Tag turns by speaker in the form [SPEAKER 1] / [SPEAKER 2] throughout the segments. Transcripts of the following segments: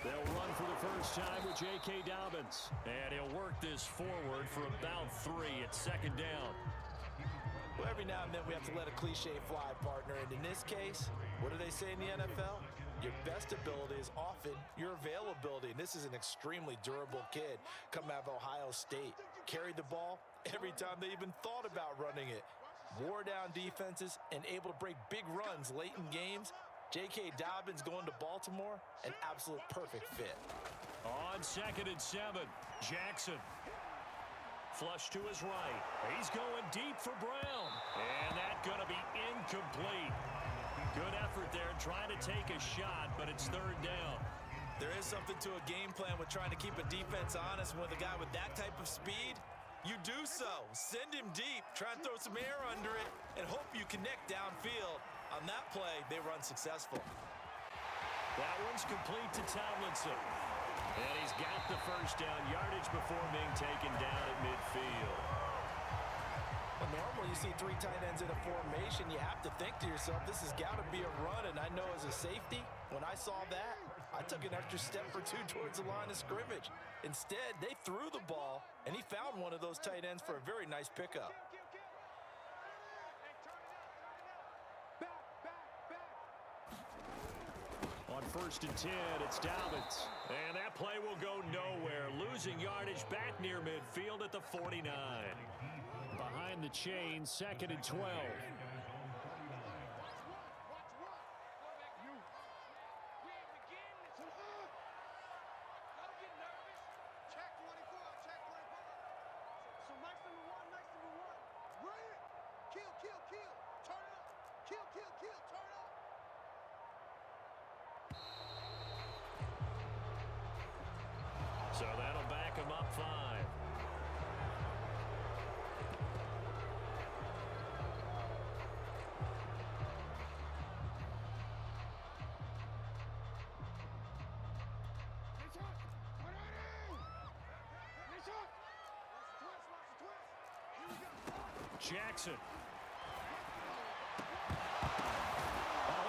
[SPEAKER 1] They'll run for the first time with J.K. Dobbins. And he'll work this forward for about 3 at second down.
[SPEAKER 2] Well, every now and then we have to let a cliche fly, partner. And in this case, what do they say in the NFL? Your best ability is often your availability. And this is an extremely durable kid coming out of Ohio State. Carried the ball every time they even thought about running it. Wore down defenses and able to break big runs late in games. J.K. Dobbins going to Baltimore, an absolute perfect fit.
[SPEAKER 1] On 2nd and 7, Jackson. Flush to his right. He's going deep for Brown. And that's going to be incomplete. Good effort there trying to take a shot, but it's 3rd down.
[SPEAKER 2] There is something to a game plan with trying to keep a defense honest. With a guy with that type of speed, you do so. Send him deep, try and throw some air under it, and hope you connect downfield. On that play, they run successful.
[SPEAKER 1] That one's complete to Tomlinson. And he's got the first down yardage before being taken down at midfield.
[SPEAKER 2] Well, normally you see 3 tight ends in a formation. You have to think to yourself, this has got to be a run. And I know as a safety, when I saw that, I took an extra step or 2 towards the line of scrimmage. Instead, they threw the ball, and he found one of those tight ends for a very nice pickup.
[SPEAKER 1] On 1st and 10, it's Dobbins. And that play will go nowhere. Losing yardage back near midfield at the 49. Behind the chain, 2nd and 12. So that'll back him up 5. Jackson.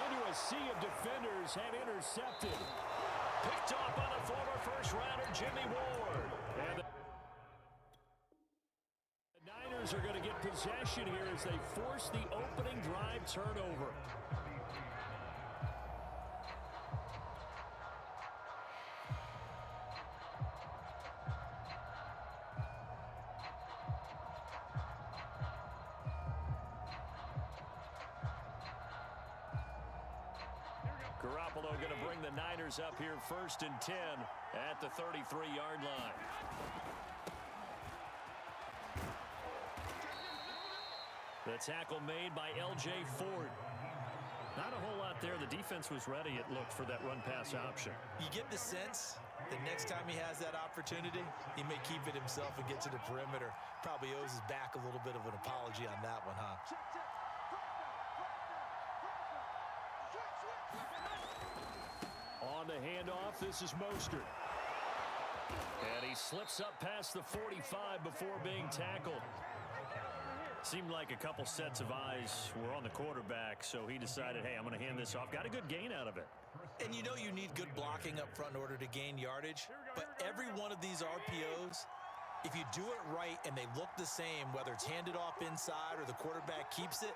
[SPEAKER 1] Into a sea of defenders and intercepted. Picked off by the former first-rounder Jimmy Ward. And the Niners are going to get possession here as they force the opening drive turnover. Garoppolo going to bring the Niners up here 1st and 10 at the 33-yard line. The tackle made by L.J. Ford. Not a whole lot there. The defense was ready, it looked, for that run-pass option.
[SPEAKER 2] You get the sense that next time he has that opportunity, he may keep it himself and get to the perimeter. Probably owes his back a little bit of an apology on that one, huh?
[SPEAKER 1] On the handoff, this is Mostert. And he slips up past the 45 before being tackled. Seemed like a couple sets of eyes were on the quarterback, so he decided, hey, I'm going to hand this off. Got a good gain out of it.
[SPEAKER 2] And you know you need good blocking up front in order to gain yardage. But every one of these RPOs, if you do it right and they look the same, whether it's handed off inside or the quarterback keeps it,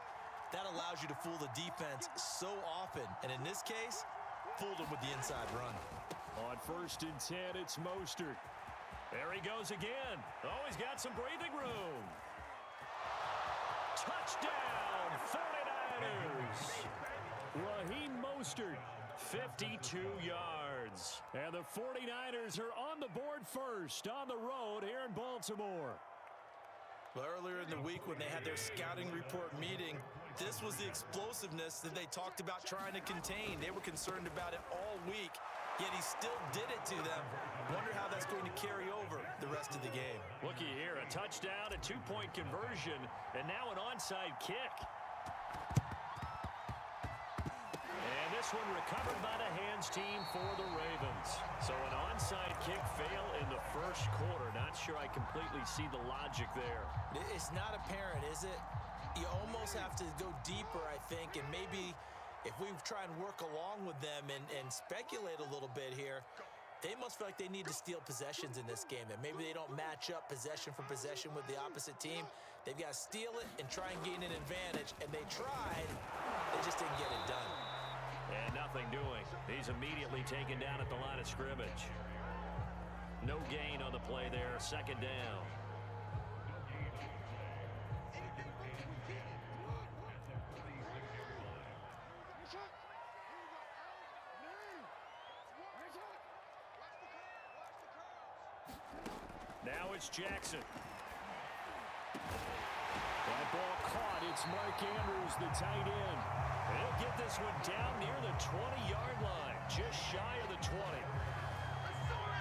[SPEAKER 2] that allows you to fool the defense so often. And in this case, fooled him with the inside run.
[SPEAKER 1] On 1st and 10, it's Mostert. There he goes again. Oh, he's got some breathing room. Touchdown, 49ers. Raheem Mostert, 52 yards. And the 49ers are on the board first on the road here in Baltimore.
[SPEAKER 2] Well, earlier in the week when they had their scouting report meeting, this was the explosiveness that they talked about trying to contain. They were concerned about it all week, yet he still did it to them. Wonder how that's going to carry over the rest of the game.
[SPEAKER 1] Looky here, a touchdown, a 2-point conversion, and now an onside kick. And this one recovered by the hands team for the Ravens. So an onside kick fail in the first quarter. Not sure I completely see the logic there.
[SPEAKER 2] It's not apparent, is it? You almost have to go deeper, I think, and maybe If we try and work along with them and speculate a little bit here, they must feel like they need to steal possessions in this game, and maybe they don't match up possession for possession with the opposite team. They've got to steal it and try and gain an advantage, and they tried. They just didn't get it done.
[SPEAKER 1] And nothing doing. He's immediately taken down at the line of scrimmage. No gain on the play there, second down. Now it's Jackson. That ball caught. It's Mark Andrews, the tight end. He'll get this one down near the 20-yard line, just shy of the 20.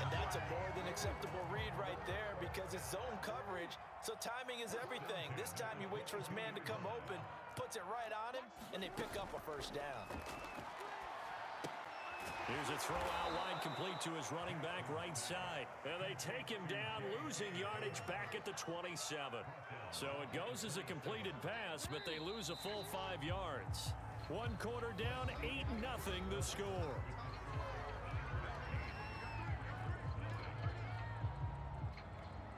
[SPEAKER 2] And that's a more than acceptable read right there because it's zone coverage, so timing is everything. This time he waits for his man to come open, puts it right on him, and they pick up a first down.
[SPEAKER 1] Here's a throw out wide complete to his running back right side. And they take him down, losing yardage back at the 27. So it goes as a completed pass, but they lose a full 5 yards. 1 quarter down, 8-0 the score.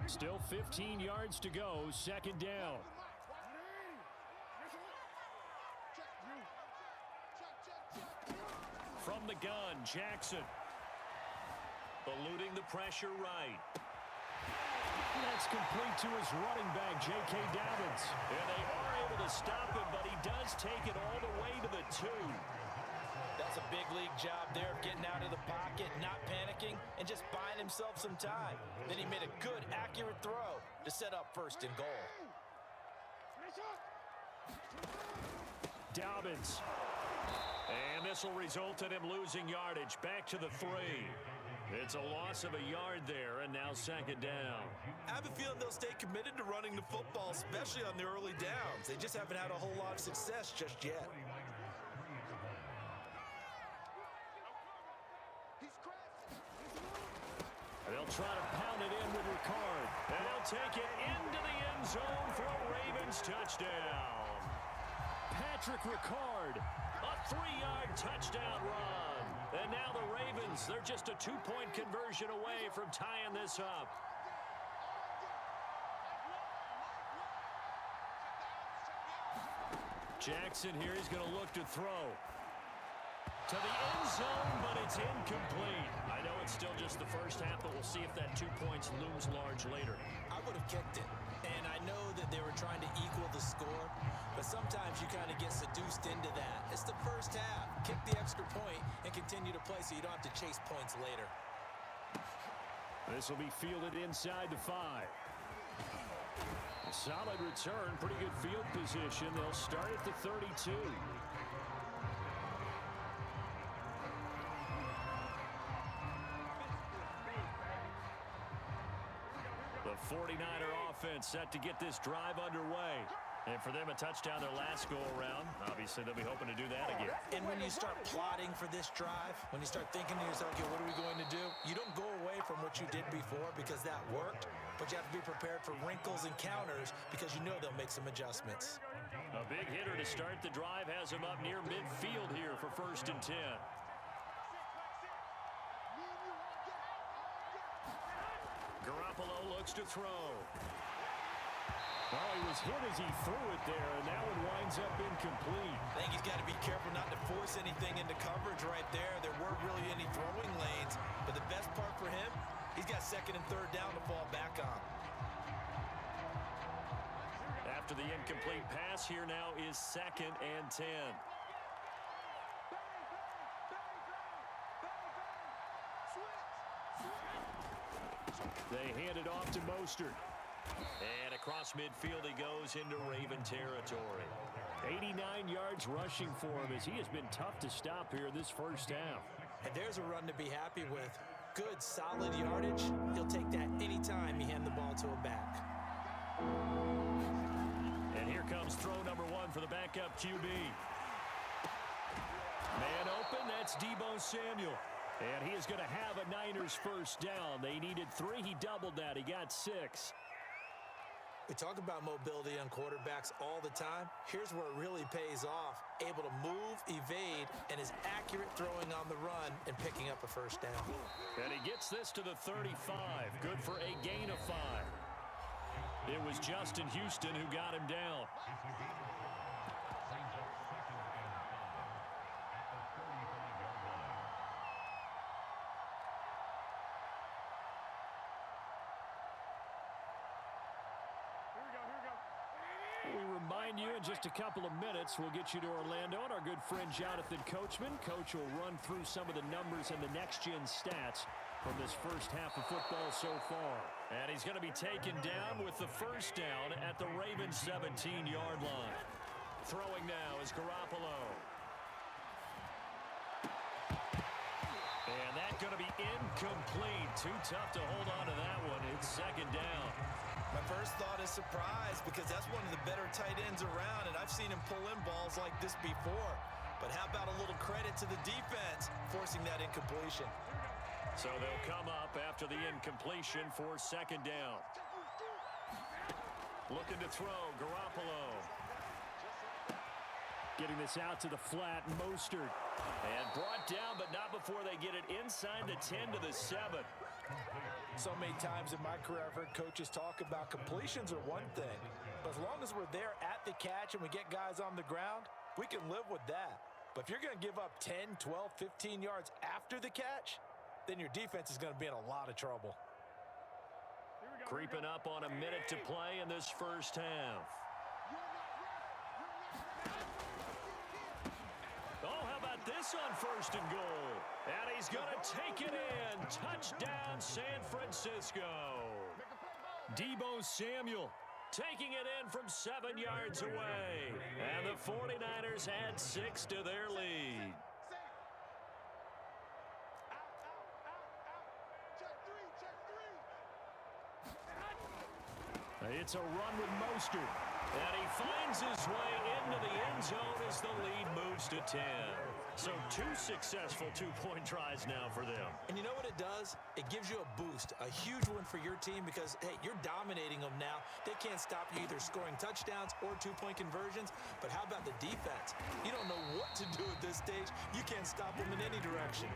[SPEAKER 1] Still 15 yards to go, second down. From the gun, Jackson. Eluding the pressure right. That's complete to his running back, J.K. Dobbins. And they are able to stop him, but he does take it all the way to the 2.
[SPEAKER 2] That's a big league job there of getting out of the pocket, not panicking, and just buying himself some time. Then he made a good, accurate throw to set up first and goal.
[SPEAKER 1] Dobbins. And this will result in him losing yardage back to the 3. It's a loss of a yard there, and now second down.
[SPEAKER 2] I have a feeling they'll stay committed to running the football, especially on the early downs. They just haven't had a whole lot of success just yet.
[SPEAKER 1] They'll try to pound it in with Ricard. And they'll take it into the end zone for a Ravens touchdown. Patrick Ricard, a 3-yard touchdown run. And now the Ravens, they're just a 2-point conversion away from tying this up. Jackson here is going to look to throw. To the end zone, but it's incomplete. I know it's still just the first half, but we'll see if that 2 points looms large later.
[SPEAKER 2] I would have kicked it, and I know that they were trying to equal the score, but sometimes you kind of get seduced into that. It's the first half. Kick the extra point and continue to play so you don't have to chase points later.
[SPEAKER 1] This will be fielded inside the 5. A solid return, pretty good field position. They'll start at the 32. The 49er offense set to get this drive underway. And for them, a touchdown their last go-around. Obviously, they'll be hoping to do that again.
[SPEAKER 2] And when you start plotting for this drive, when you start thinking to yourself, okay, what are we going to do? You don't go away from what you did before because that worked, but you have to be prepared for wrinkles and counters because you know they'll make some adjustments.
[SPEAKER 1] A big hitter to start the drive has him up near midfield here for 1st and 10. Garoppolo looks to throw. Oh, he was hit as he threw it there, and that one winds up incomplete.
[SPEAKER 2] I think he's got to be careful not to force anything into coverage right there. There weren't really any throwing lanes, but the best part for him, he's got 2nd and 3rd down to fall back on.
[SPEAKER 1] After the incomplete pass, here now is 2nd and 10. They hand it off to Mostert. And across midfield he goes into Raven territory. 89 yards rushing for him as he has been tough to stop here this first half.
[SPEAKER 2] And there's a run to be happy with. Good, solid yardage. He'll take that anytime you hand the ball to a back.
[SPEAKER 1] And here comes throw number 1 for the backup QB. Man open, that's Deebo Samuel. And he is going to have a Niners first down. They needed 3. He doubled that. He got 6.
[SPEAKER 2] We talk about mobility on quarterbacks all the time. Here's where it really pays off. Able to move, evade, and is accurate throwing on the run and picking up a first down.
[SPEAKER 1] And he gets this to the 35. Good for a gain of 5. It was Justin Houston who got him down. We remind you in just a couple of minutes we'll get you to Orlando and our good friend Jonathan Coachman. Coach will run through some of the numbers and the next-gen stats from this first half of football so far. And he's going to be taken down with the first down at the Ravens' 17-yard line. Throwing now is Garoppolo. And that's going to be incomplete. Too tough to hold on to that one. It's second down.
[SPEAKER 2] My first thought is surprise because that's one of the better tight ends around, and I've seen him pull in balls like this before. But how about a little credit to the defense forcing that incompletion?
[SPEAKER 1] So they'll come up after the incompletion for second down. Looking to throw, Garoppolo. Getting this out to the flat, Mostert. And brought down, but not before they get it inside the 10 to the 7.
[SPEAKER 2] So many times in my career I've heard coaches talk about completions are one thing. But as long as we're there at the catch and we get guys on the ground, we can live with that. But if you're going to give up 10, 12, 15 yards after the catch, then your defense is going to be in a lot of trouble.
[SPEAKER 1] Creeping up on a minute to play in this first half. Oh, how about this on first and goal? And he's going to take it in. Touchdown, San Francisco. Deebo Samuel taking it in from 7 yards away. And the 49ers add 6 to their lead. It's a run with Mostert. And he finds his way into the end zone as the lead moves to 10. So 2 successful two-point tries now for them.
[SPEAKER 2] And you know what it does? It gives you a boost, a huge one for your team because, hey, you're dominating them now. They can't stop you either scoring touchdowns or two-point conversions. But how about the defense? You don't know what to do at this stage. You can't stop them in any direction.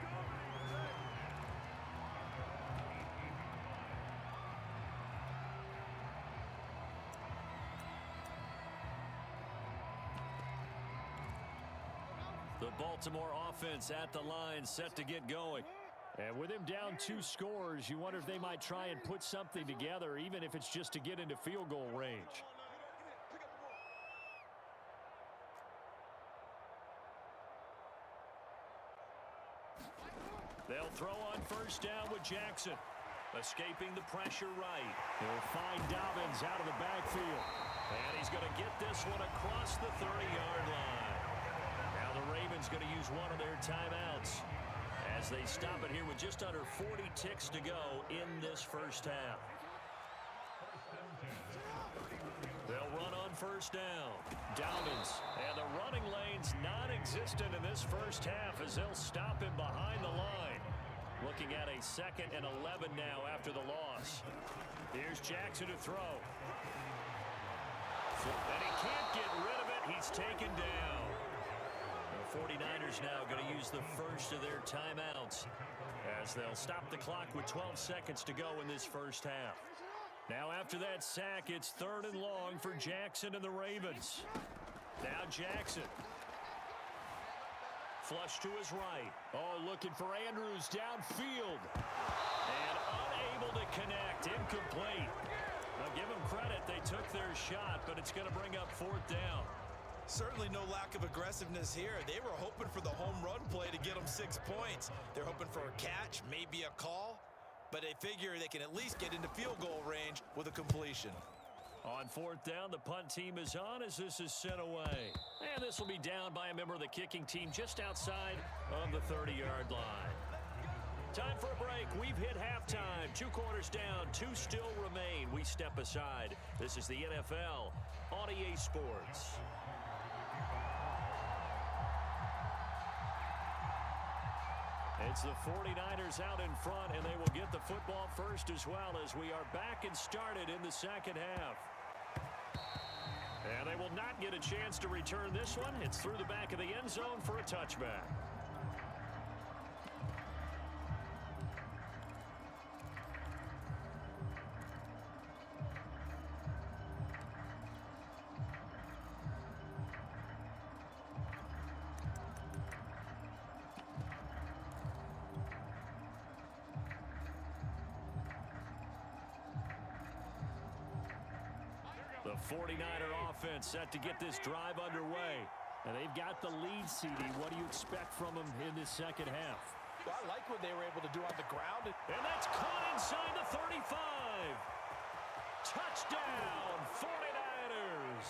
[SPEAKER 1] The Baltimore offense at the line, set to get going. And with him down 2 scores, you wonder if they might try and put something together, even if it's just to get into field goal range. They'll throw on first down with Jackson. Escaping the pressure right. They'll find Dobbins out of the backfield. And he's going to get this one across the 30-yard line. The Ravens going to use one of their timeouts as they stop it here with just under 40 ticks to go in this first half. They'll run on first down. Dobbins, and the running lane's non-existent in this first half as they'll stop him behind the line. Looking at a 2nd and 11 now after the loss. Here's Jackson to throw. And he can't get rid of it. He's taken down. The 49ers now going to use the first of their timeouts as they'll stop the clock with 12 seconds to go in this first half. Now after that sack, it's 3rd and long for Jackson and the Ravens. Now Jackson. Flush to his right. Oh, looking for Andrews downfield. And unable to connect. Incomplete. Now give them credit. They took their shot, but it's going to bring up 4th down.
[SPEAKER 2] Certainly no lack of aggressiveness here. They were hoping for the home run play to get them 6 points. They're hoping for a catch, maybe a call, but they figure they can at least get into field goal range with a completion.
[SPEAKER 1] On 4th down, the punt team is on as this is sent away. And this will be down by a member of the kicking team just outside of the 30-yard line. Time for a break. We've hit halftime. 2 quarters down, 2 still remain. We step aside. This is the NFL on EA Sports. It's the 49ers out in front, and they will get the football first as well as we are back and started in the second half. And they will not get a chance to return this one. It's through the back of the end zone for a touchback. The 49er offense set to get this drive underway. And they've got the lead, CD. What do you expect from them in this second half?
[SPEAKER 2] Well, I like what they were able to do on the ground.
[SPEAKER 1] And that's caught inside the 35. Touchdown, 49ers.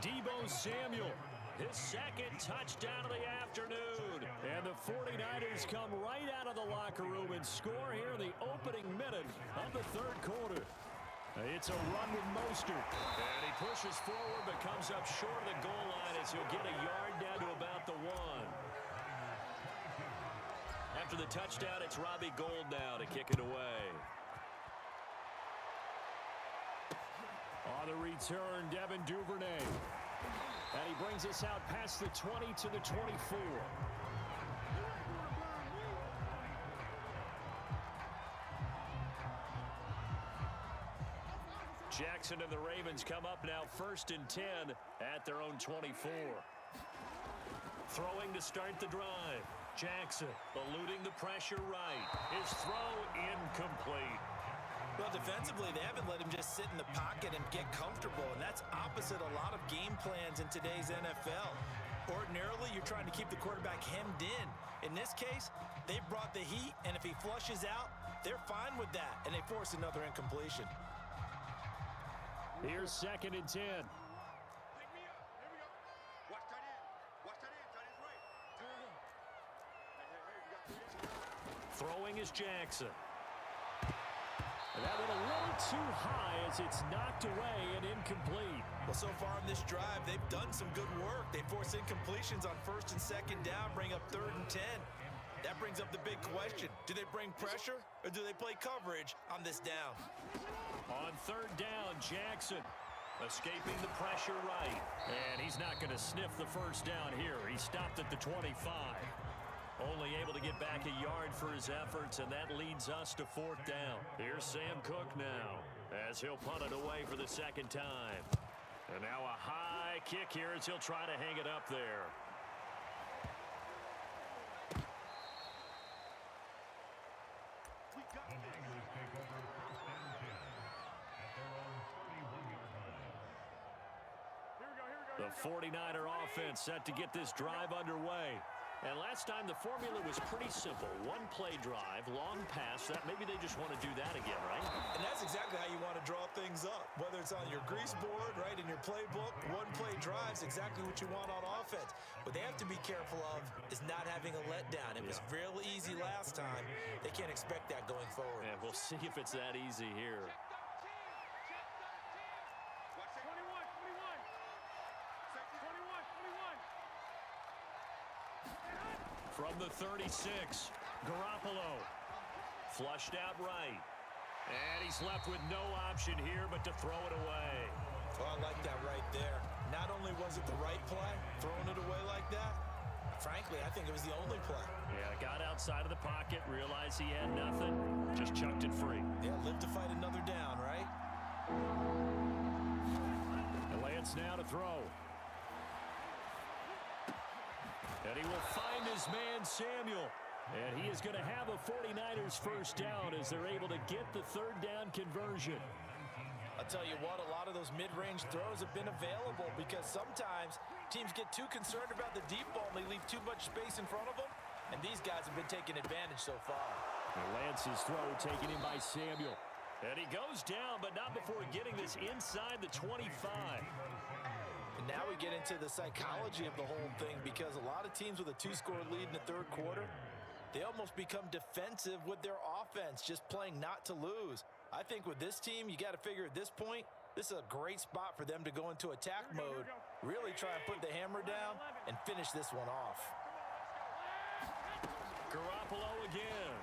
[SPEAKER 1] Deebo Samuel, his second touchdown of the afternoon. And the 49ers come right out of the locker room and score here in the opening minute of the third quarter. It's a run with Mostert. And he pushes forward but comes up short of the goal line as he'll get a yard down to about the 1. After the touchdown, it's Robbie Gould now to kick it away. On the return, Devin Duvernay. And he brings us out past the 20 to the 24. Jackson and the Ravens come up now 1st and 10 at their own 24. Throwing to start the drive. Jackson eluding the pressure right. His throw incomplete.
[SPEAKER 2] Well, defensively, they haven't let him just sit in the pocket and get comfortable, and that's opposite a lot of game plans in today's NFL. Ordinarily, you're trying to keep the quarterback hemmed in. In this case, they brought the heat, and if he flushes out, they're fine with that, and they force another incompletion.
[SPEAKER 1] Here's 2nd and 10. Throwing is Jackson. And that went a little too high as it's knocked away and incomplete.
[SPEAKER 2] Well, so far in this drive, they've done some good work. They force incompletions on 1st and 2nd down, bring up 3rd and 10. That brings up the big question. Do they bring pressure or do they play coverage on this down?
[SPEAKER 1] On 3rd down, Jackson escaping the pressure right. And he's not going to sniff the first down here. He stopped at the 25. Only able to get back a yard for his efforts, and that leads us to 4th down. Here's Sam Cook now as he'll punt it away for the 2nd time. And now a high kick here as he'll try to hang it up there. The 49er offense set to get this drive underway. And last time the formula was pretty simple. One play drive, long pass. That maybe they just want to do that again, right?
[SPEAKER 2] And that's exactly how you want to draw things up. Whether it's on your grease board, right, in your playbook, one play drive is exactly what you want on offense. What they have to be careful of is not having a letdown. It was real easy last time. They can't expect that going forward.
[SPEAKER 1] Yeah, we'll see if it's that easy here. From the 36, Garoppolo flushed out right. And he's left with no option here but to throw it away.
[SPEAKER 2] Well, I like that right there. Not only was it the right play, throwing it away like that, frankly, I think it was the only play.
[SPEAKER 1] Yeah, got outside of the pocket, realized he had nothing, just chucked it free.
[SPEAKER 2] Yeah, live to fight another down, right?
[SPEAKER 1] And Lance now to throw. And he will find his man, Samuel. And he is going to have a 49ers first down as they're able to get the 3rd down conversion.
[SPEAKER 2] I'll tell you what, a lot of those mid-range throws have been available because sometimes teams get too concerned about the deep ball and they leave too much space in front of them. And these guys have been taking advantage so far.
[SPEAKER 1] And Lance's throw taken in by Samuel. And he goes down, but not before getting this inside the 25.
[SPEAKER 2] And now we get into the psychology of the whole thing because a lot of teams with a 2-score lead in the 3rd quarter, they almost become defensive with their offense, just playing not to lose. I think with this team, you got to figure at this point, this is a great spot for them to go into attack mode, really try and put the hammer down and finish this one off.
[SPEAKER 1] Garoppolo again.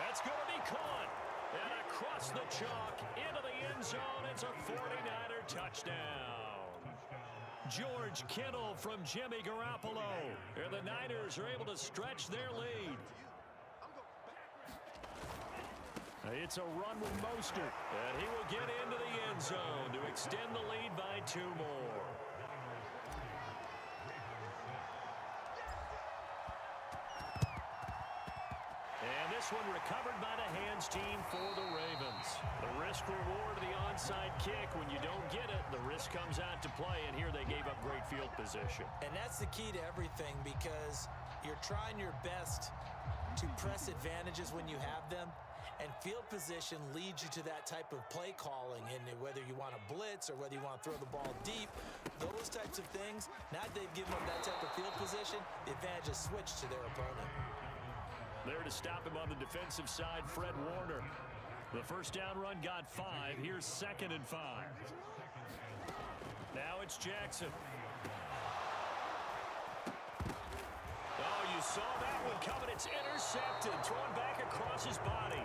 [SPEAKER 1] That's going to be caught. And across the chalk, into the end zone, it's a 49er touchdown. George Kittle from Jimmy Garoppolo. And the Niners are able to stretch their lead. It's a run with Mostert. And he will get into the end zone to extend the lead by 2 more. And this one recovered by the hands team for the Ravens. The risk reward of the onside kick. When you don't get it, the risk comes out to play, and here they gave up great field position.
[SPEAKER 2] And that's the key to everything, because you're trying your best to press advantages when you have them, and field position leads you to that type of play calling. And whether you want to blitz or whether you want to throw the ball deep, those types of things, now that they've given them that type of field position, the advantage is switched to their opponent.
[SPEAKER 1] There to stop him on the defensive side, Fred Warner. The first down run got 5. Here's 2nd and 5. Now it's Jackson. Oh, you saw that one coming. It's intercepted. Thrown back across his body.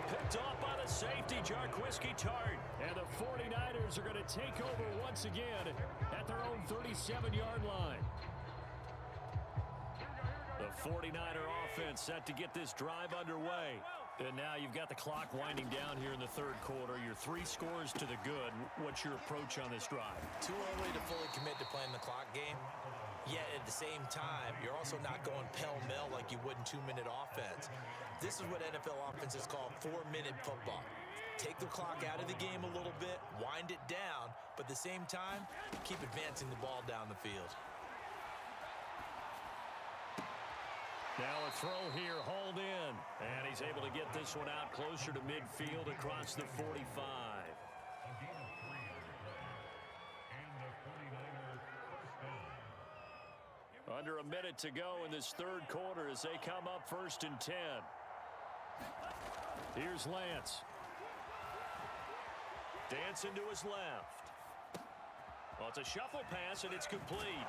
[SPEAKER 1] Picked off by the safety, Jarquiski Tart. And the 49ers are going to take over once again at their own 37-yard line. The 49er offense set to get this drive underway. And now you've got the clock winding down here in the third quarter. You're 3 scores to the good. What's your approach on this drive?
[SPEAKER 2] Too early to fully commit to playing the clock game. Yet at the same time, you're also not going pell-mell like you would in 2-minute offense. This is what NFL offenses call 4-minute football. Take the clock out of the game a little bit, wind it down, but at the same time, keep advancing the ball down the field.
[SPEAKER 1] Now a throw here, hauled in. And he's able to get this one out closer to midfield across the 45. Under a minute to go in this third quarter as they come up 1st and 10. Here's Lance. Dancing to his left. Well, it's a shuffle pass, and it's complete.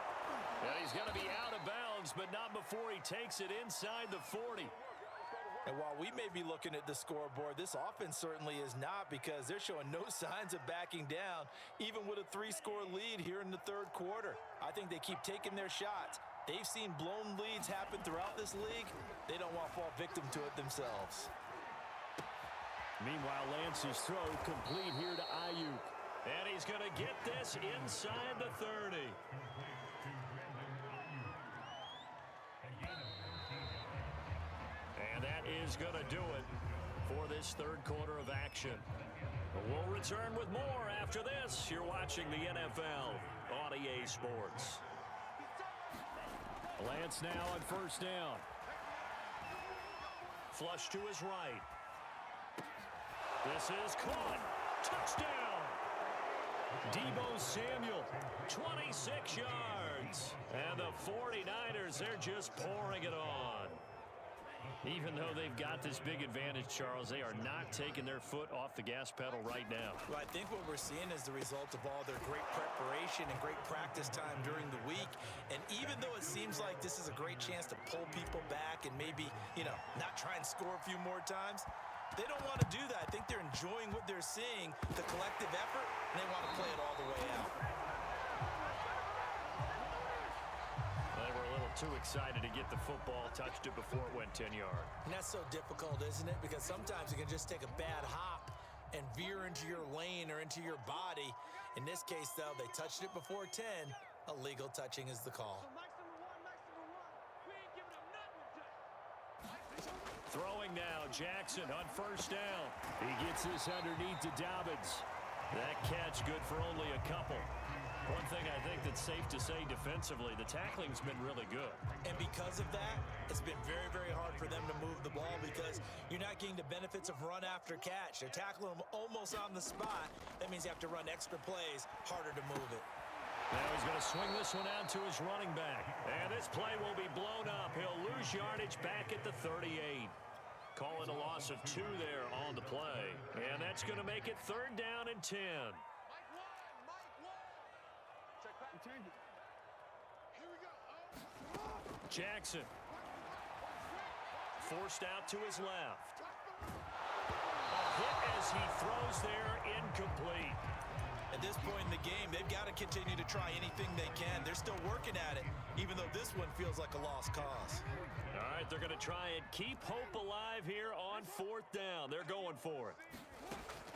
[SPEAKER 1] And he's going to be out of bounds, but not before he takes it inside the 40.
[SPEAKER 2] And while we may be looking at the scoreboard, this offense certainly is not, because they're showing no signs of backing down, even with a 3-score lead here in the third quarter. I think they keep taking their shots. They've seen blown leads happen throughout this league. They don't want to fall victim to it themselves.
[SPEAKER 1] Meanwhile, Lance's throw complete here to Ayuk. And he's going to get this inside the 30. And that is going to do it for this third quarter of action. We'll return with more after this. You're watching the NFL on EA Sports. Lance now on 1st down. Flush to his right. This is caught. Touchdown. Deebo Samuel, 26 yards. And the 49ers, they're just pouring it on. Even though they've got this big advantage, Charles, they are not taking their foot off the gas pedal right now.
[SPEAKER 2] Well, I think what we're seeing is the result of all their great preparation and great practice time during the week. And even though it seems like this is a great chance to pull people back and maybe, not try and score a few more times, they don't want to do that. I think they're enjoying what they're seeing, the collective effort, and they want to play it all the way out.
[SPEAKER 1] They were a little too excited to get the football, touched it before it went 10 yards.
[SPEAKER 2] And that's so difficult, isn't it? Because sometimes you can just take a bad hop and veer into your lane or into your body. In this case, though, they touched it before 10. Illegal touching is the call.
[SPEAKER 1] Throwing now, Jackson on 1st down. He gets this underneath to Dobbins. That catch good for only a couple. One thing I think that's safe to say defensively, the tackling's been really good.
[SPEAKER 2] And because of that, it's been very, very hard for them to move the ball, because you're not getting the benefits of run after catch. They're tackling them almost on the spot. That means you have to run extra plays, harder to move it.
[SPEAKER 1] Now he's going to swing this one out to his running back. And this play will be blown up. He'll lose yardage back at the 38. Calling a loss of 2 there on the play. And that's going to make it 3rd down and 10. Jackson. Forced out to his left. Oh, as he throws there, incomplete.
[SPEAKER 2] At this point in the game, they've got to continue to try anything they can. They're still working at it, even though this one feels like a lost cause.
[SPEAKER 1] All right, they're going to try and keep hope alive here on 4th down. They're going for it.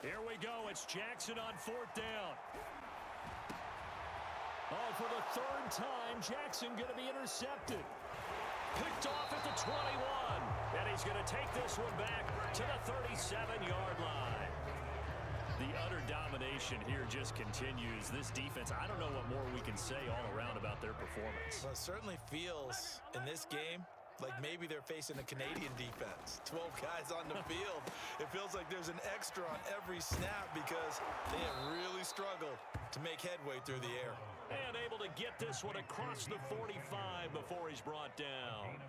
[SPEAKER 1] Here we go. It's Jackson on 4th down. Oh, for the 3rd time, Jackson going to be intercepted. Picked off at the 21. And he's going to take this one back to the 37-yard line. The utter domination here just continues. This defense, I don't know what more we can say all around about their performance.
[SPEAKER 2] Well, it certainly feels in this game like maybe they're facing a Canadian defense. 12 guys on the field. It feels like there's an extra on every snap because they have really struggled to make headway through the air.
[SPEAKER 1] And able to get this one across the 45 before he's brought down.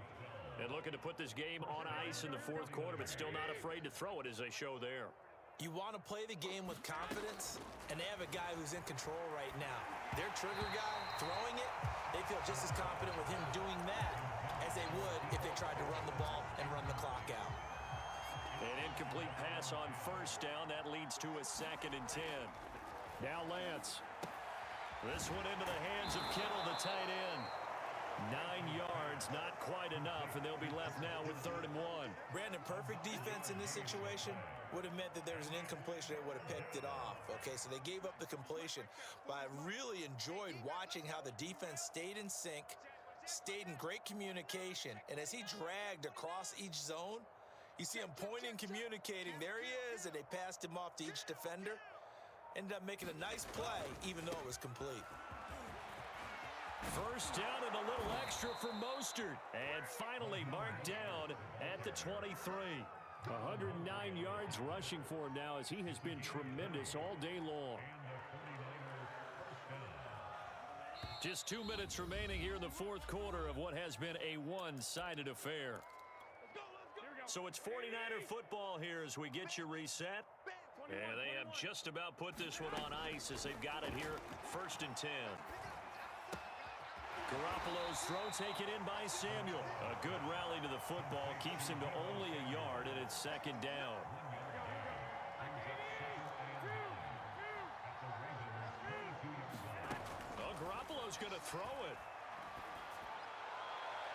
[SPEAKER 1] And looking to put this game on ice in the 4th quarter, but still not afraid to throw it as they show there.
[SPEAKER 2] You want to play the game with confidence, and they have a guy who's in control right now. Their trigger guy throwing it, they feel just as confident with him doing that as they would if they tried to run the ball and run the clock out.
[SPEAKER 1] An incomplete pass on 1st down. That leads to a 2nd and 10. Now Lance. This one into the hands of Kittle, the tight end. 9 yards, not quite enough, and they'll be left now with 3rd and 1.
[SPEAKER 2] Brandon, perfect defense in this situation would have meant that there was an incompletion. They would have picked it off. Okay, so they gave up the completion. But I really enjoyed watching how the defense stayed in sync, stayed in great communication, and as he dragged across each zone, you see him pointing, communicating. There he is, and they passed him off to each defender. Ended up making a nice play, even though it was complete.
[SPEAKER 1] 1st down and a little extra for Mostert. And finally marked down at the 23. 109 yards rushing for him now as he has been tremendous all day long. Just 2 minutes remaining here in the 4th quarter of what has been a one-sided affair. So it's 49er football here as we get you reset. And they have just about put this one on ice as they've got it here, 1st and 10. Garoppolo's throw taken in by Samuel. A good rally to the football keeps him to only a yard, and it's 2nd down. Oh, Garoppolo's going to throw it.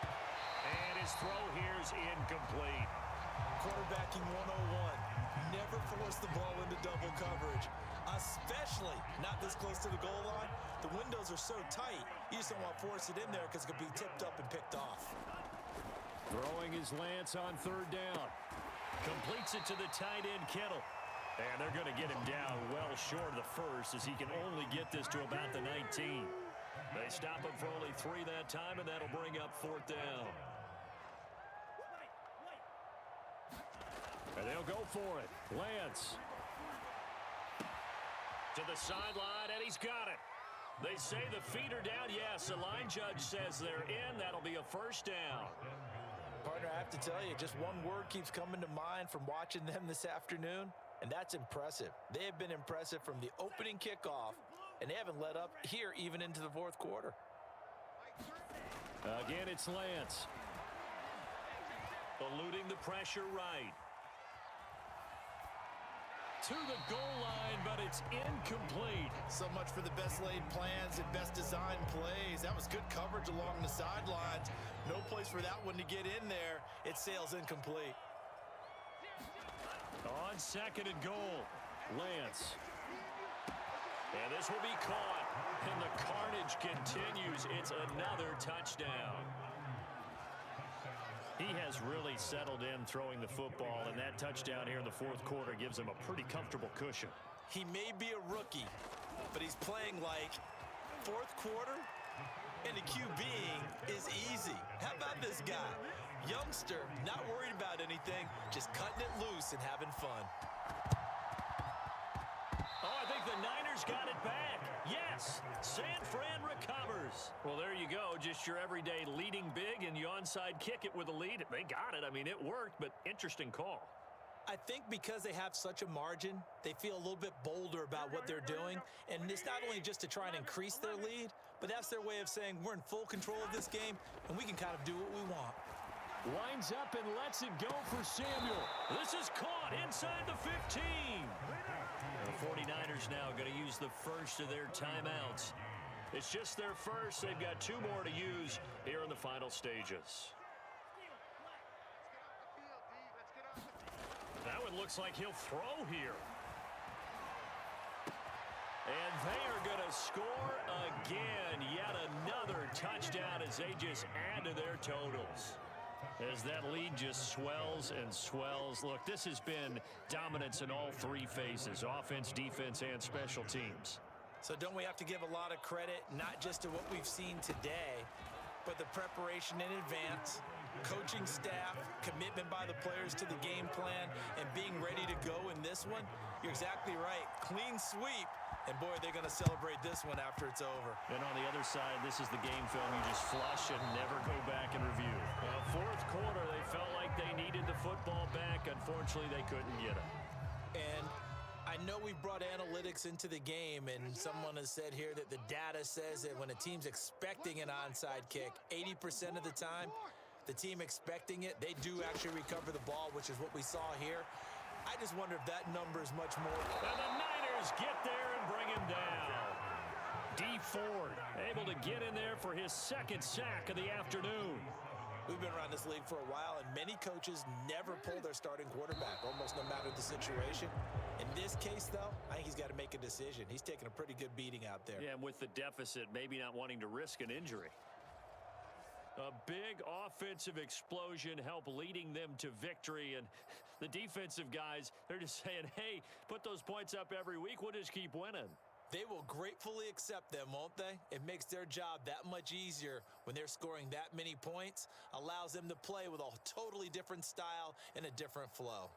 [SPEAKER 1] And his throw here's incomplete.
[SPEAKER 2] Quarterbacking 101. Never force the ball into double coverage, especially not this close to the goal line. The windows are so tight, you just don't want to force it in there because it could be tipped up and picked off.
[SPEAKER 1] Throwing his Lance on 3rd down. Completes it to the tight end, Kittle. And they're going to get him down well short of the 1st as he can only get this to about the 19. They stop him for only 3 that time, and that'll bring up 4th down. And they'll go for it. Lance. To the sideline, and he's got it. They say the feet are down. Yes, the line judge says they're in. That'll be a 1st down.
[SPEAKER 2] Partner, I have to tell you, just one word keeps coming to mind from watching them this afternoon, and that's impressive. They have been impressive from the opening kickoff, and they haven't let up here even into the 4th quarter.
[SPEAKER 1] Again, it's Lance. Eluding the pressure right. To the goal line, but it's incomplete.
[SPEAKER 2] So much for the best laid plans and best designed plays. That was good coverage along the sidelines. No place for that one to get in there. It sails incomplete.
[SPEAKER 1] On 2nd and goal, Lance. And this will be caught. And the carnage continues. It's another touchdown. He has really settled in throwing the football, and that touchdown here in the 4th quarter gives him a pretty comfortable cushion.
[SPEAKER 2] He may be a rookie, but he's playing like 4th quarter, and the QBing is easy. How about this guy? Youngster, not worried about anything, just cutting it loose and having fun.
[SPEAKER 1] Oh, I think the Niners got it back. Yes, San Fran recovers. Well, there you go. Just your everyday leading big, and you onside kick it with a lead. They got it. I mean, it worked, but interesting call.
[SPEAKER 2] I think because they have such a margin, they feel a little bit bolder about what they're doing. And it's not only just to try and increase their lead, but that's their way of saying we're in full control of this game, and we can kind of do what we want.
[SPEAKER 1] Winds up and lets it go for Samuel. This is caught inside the 15. The 49ers now going to use the first of their timeouts. It's just their first. They've got 2 more to use here in the final stages. That one looks like he'll throw here. And they are going to score again. Yet another touchdown as they just add to their totals. As that lead just swells and swells. Look, this has been dominance in all 3 phases, offense, defense, and special teams.
[SPEAKER 2] So don't we have to give a lot of credit, not just to what we've seen today, but the preparation in advance, coaching staff, commitment by the players to the game plan, and being ready to go in this one? You're exactly right. Clean sweep. And, boy, they're going to celebrate this one after it's over.
[SPEAKER 1] And on the other side, this is the game film you just flush and never go back and review. Fourth quarter, they felt like they needed the football back. Unfortunately, they couldn't get it.
[SPEAKER 2] And I know we've brought analytics into the game, and someone has said here that the data says that when a team's expecting an onside kick, 80% of the time, the team expecting it, they do actually recover the ball, which is what we saw here. I just wonder if that number is much more.
[SPEAKER 1] And the Niners get there and bring him down. D Ford able to get in there for his 2nd sack of the afternoon.
[SPEAKER 2] We've been around this league for a while, and many coaches never pull their starting quarterback, almost no matter the situation. In this case, though, I think he's got to make a decision. He's taking a pretty good beating out there.
[SPEAKER 1] Yeah, and with the deficit, maybe not wanting to risk an injury. A big offensive explosion helped leading them to victory, and the defensive guys, they're just saying, hey, put those points up every week, we'll just keep winning.
[SPEAKER 2] They will gratefully accept them, won't they? It makes their job that much easier when they're scoring that many points, allows them to play with a totally different style and a different flow.